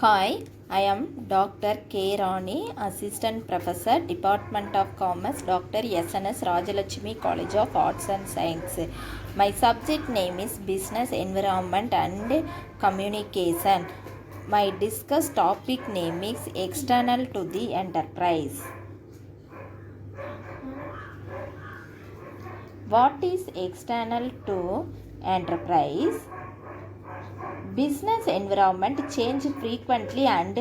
Hi, I am Dr. K. Rani, Assistant Professor, Department of Commerce, Dr. SNS Rajalakshmi College of Arts and Science. My subject name is Business Environment and Communication. My discussed topic name is External to the Enterprise. What is external to enterprise? Business environment change frequently and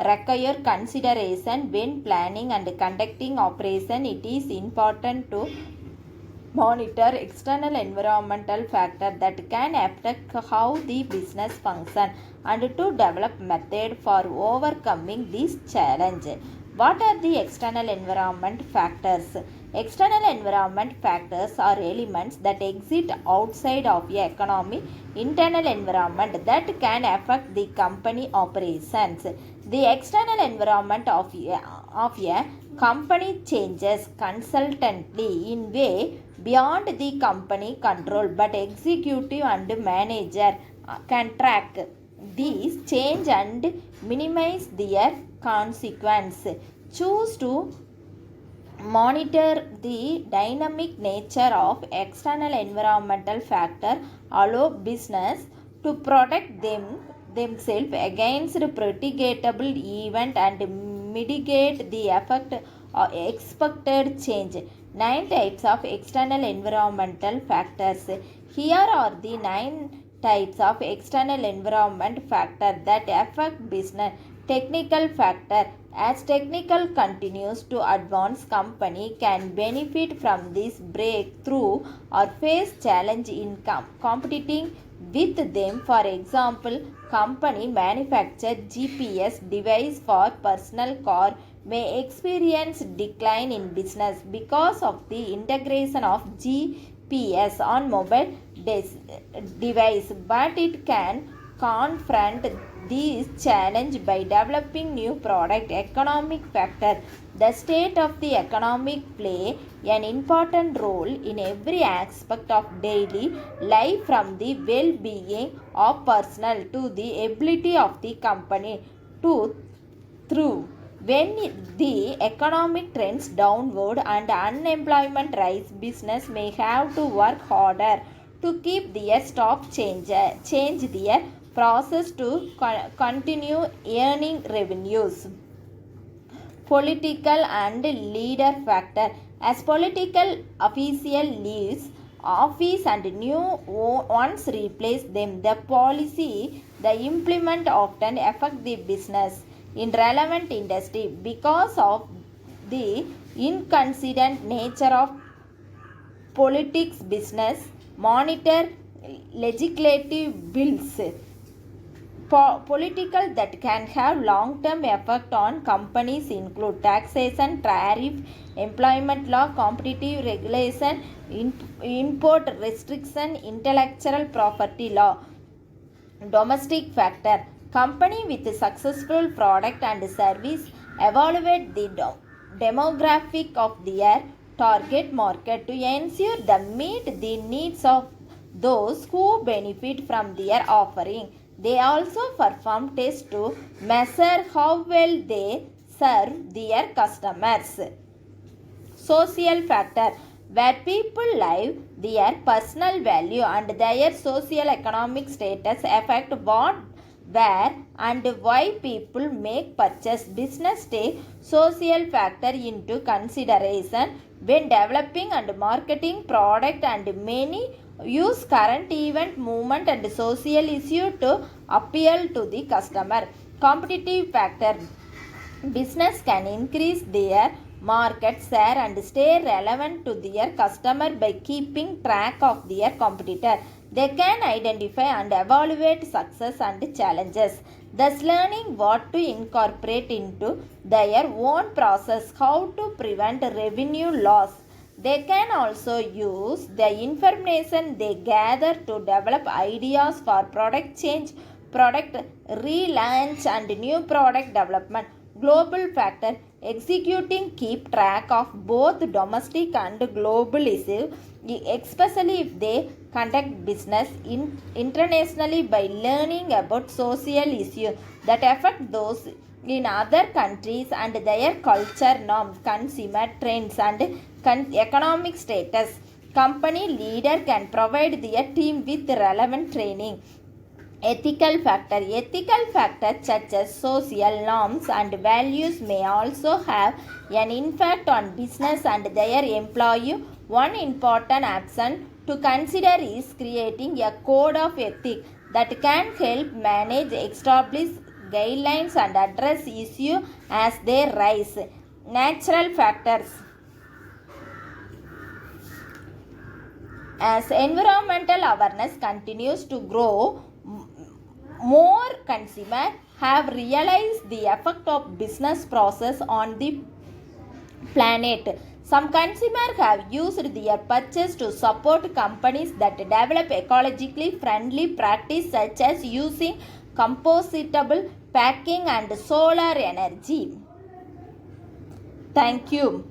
require consideration when planning and conducting operation. It is important to monitor external environmental factors that can affect how the business function and to develop method for overcoming this challenge. What are the external environment factors? External environment factors are elements that exist outside of the economy, internal environment that can affect the company operations. The external environment of a company changes constantly in way beyond the company control, but executive and manager can track these change and minimize their consequence. Choose to monitor the dynamic nature of external environmental factor allow business to protect themselves against predictable event and mitigate the effect of expected change. 9 types of external environmental factors. Here are the 9 types of external environment factors that affect business. Technical factor. As technical continues to advance, company can benefit from this breakthrough or face challenge in competing with them. For example, company manufacture GPS device for personal car may experience decline in business because of the integration of GPS on mobile device, but it can confront this challenge by developing new product. Economic factor. The state of the economic play an important role in every aspect of daily life, from the well-being of personnel to the ability of the company to through. When the economic trends downward and unemployment rise, business may have to work harder to keep their staff change their process to continue earning revenues. Political and leader factor. As political official leaves office and new ones replace them, the policy they implement often affect the business in relevant industry. Because of the inconsistent nature of politics, business monitor legislative bills political that can have long-term effect on companies include taxation, tariff, employment law, competitive regulation, import restriction, intellectual property law. Domestic factor. Company with a successful product and service evaluate the demographic of their target market to ensure they meet the needs of those who benefit from their offering. They also perform tests to measure how well they serve their customers. Social factor. Where people live, their personal value and their socio-economic status affect what, where and why people make purchase. Business take social factor into consideration when developing and marketing product, and many use current event, movement and social issue to appeal to the customer. Competitive factor. Business can increase their market share and stay relevant to their customer by keeping track of their competitor. They can identify and evaluate success and challenges, thus learning what to incorporate into their own process, how to prevent revenue loss. They can also use the information they gather to develop ideas for product change, product relaunch and new product development. Global factor. Executing keep track of both domestic and global issues especially if they conduct business internationally by learning about social issues that affect those in other countries and their culture norms, consumer trends, and economic status. Company leader can provide their team with relevant training. Ethical factors such as social norms and values may also have an impact on business and their employee. One important action to consider is creating a code of ethics that can help manage, establish guidelines, and address issues as they rise. Natural factors. As environmental awareness continues to grow, more consumers have realized the effect of business process on the planet. Some consumers have used their purchase to support companies that develop ecologically friendly practices such as using compostable packing and solar energy. Thank you.